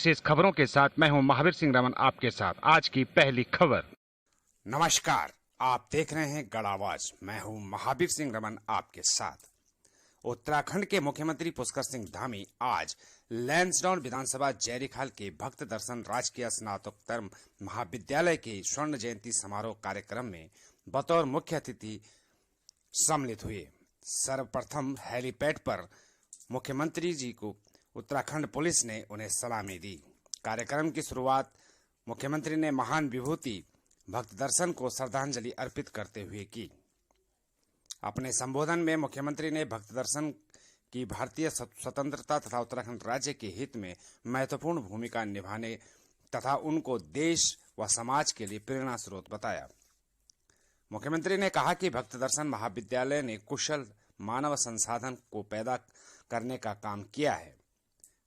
विशेष खबरों के साथ मैं हूं महावीर सिंह रमन आपके साथ। आज की पहली खबर। नमस्कार, आप देख रहे हैं गढ़ आवाज। मैं हूं महावीर सिंह रमन आपके साथ। उत्तराखंड के मुख्यमंत्री पुष्कर सिंह धामी आज लैंसडाउन विधानसभा जयरीखाल के भक्त दर्शन राजकीय स्नातकोत्तर महाविद्यालय के स्वर्ण जयंती समारोह कार्यक्रम में बतौर मुख्य अतिथि सम्मिलित हुए। सर्वप्रथम हेलीपैड पर मुख्यमंत्री जी को उत्तराखंड पुलिस ने उन्हें सलामी दी। कार्यक्रम की शुरुआत मुख्यमंत्री ने महान विभूति भक्त दर्शन को श्रद्धांजलि अर्पित करते हुए की। अपने संबोधन में मुख्यमंत्री ने भक्त दर्शन की भारतीय स्वतंत्रता तथा उत्तराखंड राज्य के हित में महत्वपूर्ण भूमिका निभाने तथा उनको देश व समाज के लिए प्रेरणा स्रोत बताया। मुख्यमंत्री ने कहा कि भक्त दर्शन महाविद्यालय ने कुशल मानव संसाधन को पैदा करने का काम किया है।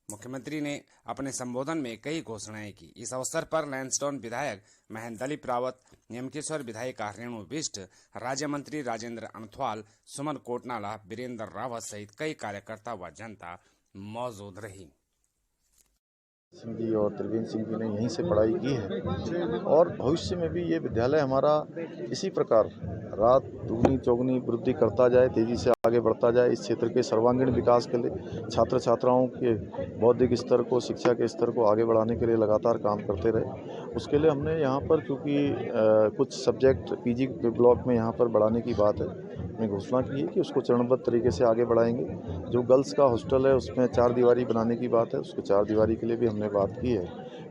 मुख्यमंत्री ने अपने संबोधन में कई घोषणाएं की। इस अवसर पर लैंसडाउन विधायक महेंद्र दलीप रावत, नीमकेश्वर विधायिका रेणु बिष्ट, राज्य मंत्री राजेंद्र अनथवाल, सुमन कोटनाला, वीरेंद्र रावत सहित कई कार्यकर्ता व जनता मौजूद रही। सिंह जी और त्रिवेंद्र सिंह जी ने यहीं से पढ़ाई की है और भविष्य में भी ये विद्यालय हमारा इसी प्रकार रात दुगनी चौगनी वृद्धि करता जाए, तेजी से आगे बढ़ता जाए। इस क्षेत्र के सर्वांगीण विकास के लिए छात्र छात्राओं के बौद्धिक स्तर को, शिक्षा के स्तर को आगे बढ़ाने के लिए लगातार काम करते रहे। उसके लिए हमने यहाँ पर क्योंकि कुछ सब्जेक्ट पीजी ब्लॉक में यहाँ पर बढ़ाने की बात है, हमने घोषणा की है कि उसको चरणबद्ध तरीके से आगे बढ़ाएंगे। जो गर्ल्स का हॉस्टल है उसमें 4 दीवारी बनाने की बात है, उसको 4 दीवारी के लिए भी हमने बात की है।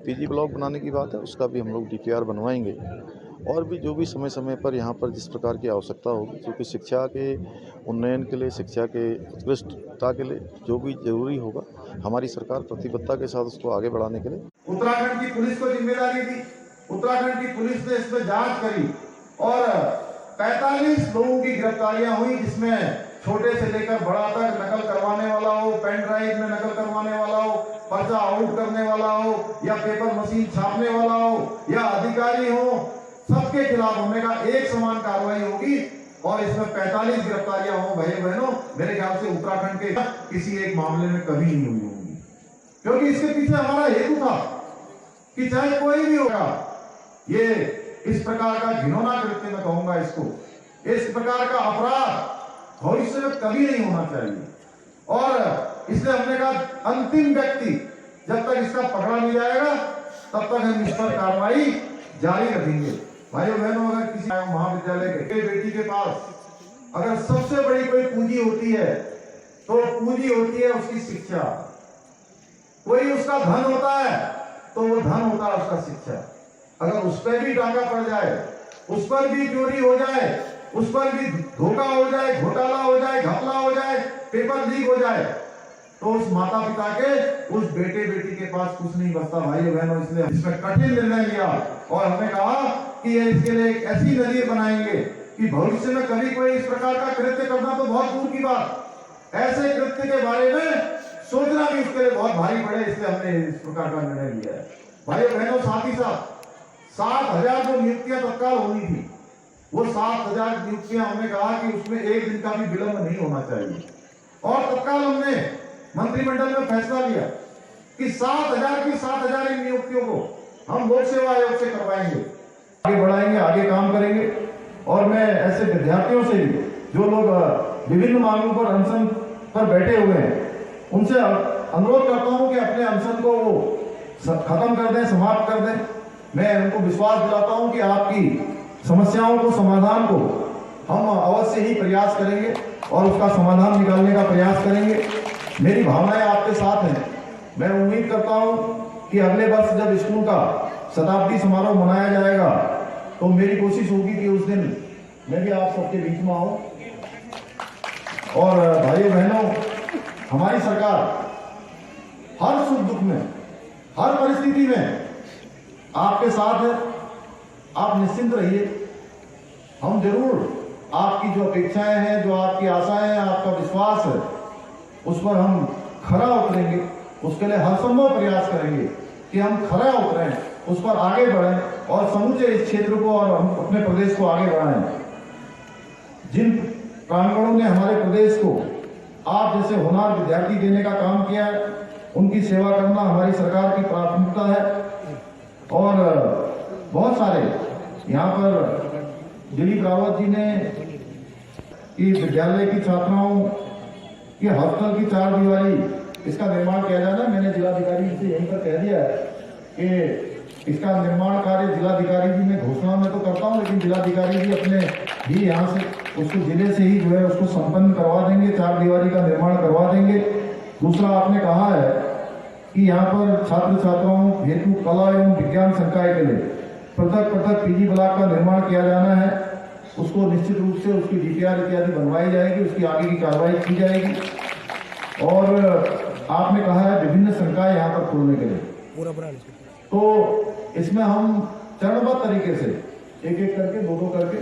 पीजी ब्लॉक बनाने की बात है, उसका भी हम लोग डीपीआर बनवाएंगे। और भी जो भी समय समय पर यहाँ पर जिस प्रकार की आवश्यकता होगी, क्योंकि शिक्षा के उन्नयन के लिए, शिक्षा के उत्कृष्टता के लिए जो भी जरूरी होगा, हमारी सरकार प्रतिबद्धता के साथ उसको आगे बढ़ाने के लिए। उत्तराखंड की पुलिस को जिम्मेदारी दी। उत्तराखंड की पुलिस ने इसमें जांच करी और 45 लोगों की गिरफ्तारियां हुई, जिसमें छोटे से लेकर बड़ा तक नकल करवाने वाला हो, पेन ड्राइव में नकल करवाने वाला हो, पर्चा आउट करने वाला हो या पेपर मशीन छापने वाला हो या अधिकारी हो, सबके खिलाफ हमने कहा एक समान कार्रवाई होगी और इसमें 45 गिरफ्तारियां हो। भाई बहनों, मेरे ख्याल से उत्तराखंड के किसी एक मामले में कभी नहीं हुई होंगी, क्योंकि इसके पीछे हमारा हेतु था कि चाहे कोई भी होगा, ये इस प्रकार का घिनौना कृत्य मैं कहूंगा इसको, इस प्रकार का अपराध भविष्य में कभी नहीं होना चाहिए। और इसलिए हमने कहा अंतिम व्यक्ति जब तक इसका पकड़ा नहीं जाएगा तब तक हम इस पर कार्रवाई जारी रखेंगे। भाइयों बहनों, अगर किसी महाविद्यालय के बेटी के पास अगर सबसे बड़ी कोई पूंजी होती है तो पूंजी होती है उसकी शिक्षा। कोई उसका धन होता है तो वो धन होता है उसका शिक्षा। अगर उस पर भी डाका पड़ जाए, उस पर भी चोरी हो जाए, उस पर भी धोखा हो जाए, घोटाला हो जाए, घपला हो जाए, पेपर लीक हो जाए, तो उस माता पिता के, उस बेटे बेटी के पास कुछ नहीं बचता। भाइयों बहनों, इसलिए इसमें कठिन निर्णय लिया और हमने कहा कि इसके लिए एक ऐसी नजीर बनाएंगे कि भविष्य में कभी कोई इस प्रकार का कृत्य करना तो बहुत दूर की बात, ऐसे कृत्य के बारे में सोचना भी उसके लिए बहुत भारी पड़े। इसलिए हमने इस प्रकार का निर्णय लिया है। भाइयों बहनों, साथ ही साथ 7,000 जो नियुक्तियां तत्काल होनी थी, वो 7,000 नियुक्तियां हमने कहा कि उसमें एक दिन का भी विलंब नहीं होना चाहिए। और तत्काल हमने मंत्रिमंडल में फैसला लिया कि 7,000 की 7,000 इन नियुक्तियों को हम लोक सेवा आयोग से करवाएंगे, आगे बढ़ाएंगे, आगे काम करेंगे। और मैं ऐसे विद्यार्थियों से भी जो लोग विभिन्न मांगों पर अनशन पर बैठे हुए हैं, उनसे अनुरोध करता हूं कि अपने अनशन को वो खत्म कर दें, समाप्त कर दें। मैं उनको विश्वास दिलाता हूं कि आपकी समस्याओं को, समाधान को हम अवश्य ही प्रयास करेंगे और उसका समाधान निकालने का प्रयास करेंगे। मेरी भावनाएं आपके साथ हैं। मैं उम्मीद करता हूं कि अगले वर्ष जब स्कूल का शताब्दी समारोह मनाया जाएगा तो मेरी कोशिश होगी कि उस दिन मैं भी आप सबके बीच में आऊं। और भाइयों बहनों, हमारी सरकार हर सुख दुख में, हर परिस्थिति में आपके साथ है। आप निश्चिंत रहिए, हम जरूर आपकी जो अपेक्षाएं हैं, जो आपकी आशाएं हैं, आपका विश्वास है, उस पर हम खरा उतरेंगे। उसके लिए हर संभव प्रयास करेंगे कि हम खरा उतरें, उस पर आगे बढ़ें और समूचे इस क्षेत्र को और हम अपने प्रदेश को आगे बढ़ाएं। जिन प्रांगणों ने हमारे प्रदेश को आप जैसे होनहार विद्यार्थी देने का काम किया है, उनकी सेवा करना हमारी सरकार की प्राथमिकता और बहुत सारे यहाँ पर दिलीप रावत जी ने कि विद्यालय की छात्राओं की हॉस्टल की 4 दीवारी इसका निर्माण किया जाना। मैंने जिलाधिकारी से यहीं पर कह दिया है कि इसका निर्माण कार्य जिलाधिकारी जी मैं घोषणा में तो करता हूं, लेकिन जिलाधिकारी जी अपने भी यहाँ से उसको जिले से ही जो है उसको संपन्न करवा देंगे, 4 दीवारी का निर्माण करवा देंगे। दूसरा, आपने कहा है कि यहाँ पर छात्र छात्राओं हेतु कला एवं विज्ञान संकाय के लिए पृथक पीजी ब्लॉक का निर्माण किया जाना है। उसको निश्चित रूप से उसकी डीपीआर इत्यादि बनवाई जाएगी, उसकी आगे की कार्रवाई की जाएगी। और आपने कहा है विभिन्न संकाय यहाँ पर खोलने के लिए, तो इसमें हम चरणबद्ध तरीके से एक एक करके, दो करके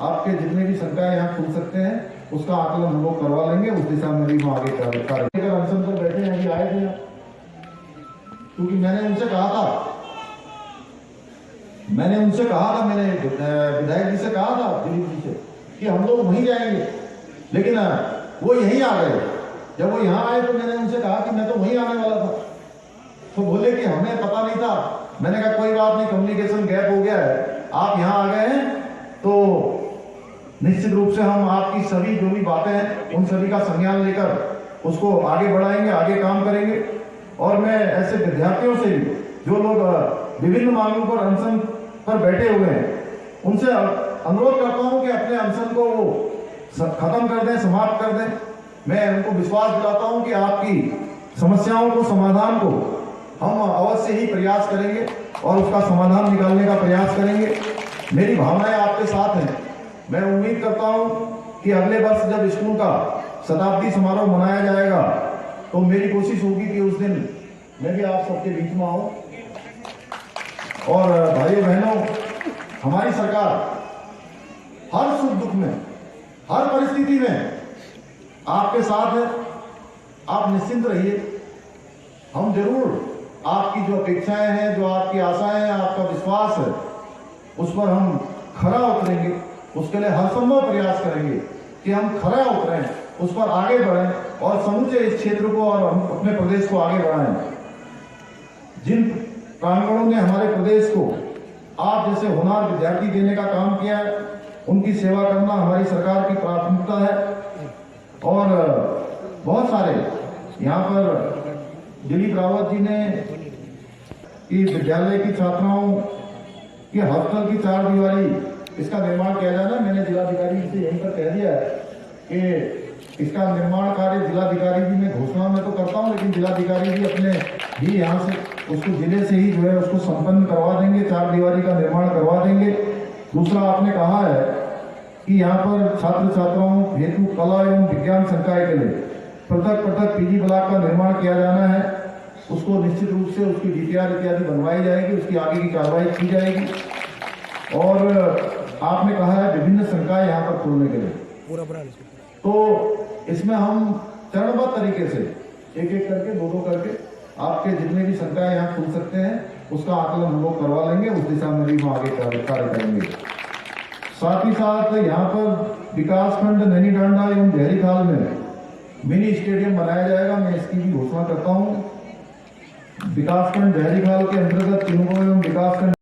आपके जितने भी संकाय यहाँ खुल सकते हैं उसका आकलन हम लोग करवा लेंगे। उस दिशा में भी हम आगे कार्य अनशन पर बैठे हैं, अभी आए थे क्योंकि मैंने उनसे कहा था मैंने विधायक जी से कहा था, दिलीप जी से, कि हम लोग वहीं जाएंगे, लेकिन वो यहीं आ गए। जब वो यहाँ आए तो मैंने उनसे कहा कि मैं तो वहीं आने वाला था, तो बोले कि हमें पता नहीं था। मैंने कहा कोई बात नहीं, कम्युनिकेशन गैप हो गया है, आप यहाँ आ गए हैं तो निश्चित रूप से हम आपकी सभी जो भी बातें हैं उन सभी का संज्ञान लेकर उसको आगे बढ़ाएंगे, आगे काम करेंगे। और मैं ऐसे विद्यार्थियों से भी जो लोग विभिन्न मांगों पर अनशन पर बैठे हुए हैं उनसे अनुरोध करता हूं कि अपने अनशन को वो खत्म कर दें, समाप्त कर दें। मैं उनको विश्वास दिलाता हूं कि आपकी समस्याओं को, समाधान को हम अवश्य ही प्रयास करेंगे और उसका समाधान निकालने का प्रयास करेंगे। मेरी भावनाएं आपके साथ हैं। मैं उम्मीद करता हूं कि अगले वर्ष जब स्कूल का शताब्दी समारोह मनाया जाएगा तो मेरी कोशिश होगी कि उस दिन मैं भी आप सबके बीच में आऊं। और भाइयों बहनों, हमारी सरकार हर सुख दुख में, हर परिस्थिति में आपके साथ है। आप निश्चिंत रहिए, हम जरूर आपकी जो अपेक्षाएं हैं, जो आपकी आशाएं हैं, आपका विश्वास है, उस पर हम खरा उतरेंगे। उसके लिए हर संभव प्रयास करेंगे कि हम खरा उतरें, उस पर आगे बढ़ें और समूचे इस क्षेत्र को और हम अपने प्रदेश को आगे बढ़ाएं। जिन प्रांगणों ने हमारे प्रदेश को आप जैसे होनहार विद्यार्थी देने का काम किया है, उनकी सेवा करना हमारी सरकार की प्राथमिकता है। और बहुत सारे यहाँ पर दिलीप रावत जी ने कि विद्यालय की छात्राओं की हॉस्टल की 4 दीवारी इसका निर्माण किया जाना। मैंने जिलाधिकारी से यहीं पर कह दिया है कि इसका निर्माण कार्य जिलाधिकारी जी मैं घोषणा में तो करता हूं, लेकिन जिलाधिकारी जी अपने भी यहाँ से उसको जिले से ही जो है उसको संपन्न करवा देंगे, 4 दीवारी का निर्माण करवा देंगे। दूसरा, आपने कहा है कि यहाँ पर छात्र छात्राओं हेतु कला एवं विज्ञान संकाय के लिए पृथक पीजी ब्लॉक का निर्माण किया जाना है। उसको निश्चित रूप से उसकी डीपीआर इत्यादि बनवाई जाएगी, उसकी आगे की कार्रवाई की जाएगी। और आपने कहा है विभिन्न संकाय यहाँ पर खोलने के लिए, तो इसमें हम चरणबद्ध तरीके से एक एक करके, दो करके आपके जितने भी संकाय यहाँ खुल सकते हैं उसका आकलन हम लोग करवा लेंगे। उस दिशा में भी हम आगे कार्य करेंगे। साथ ही साथ यहाँ पर विकासखंड नैनीडांडा एवं जहरीखाल में मिनी स्टेडियम बनाया जाएगा। मैं इसकी भी घोषणा करता हूँ। विकासखंड जहरीखाल के अंतर्गत चिन्हों एवं विकासखंड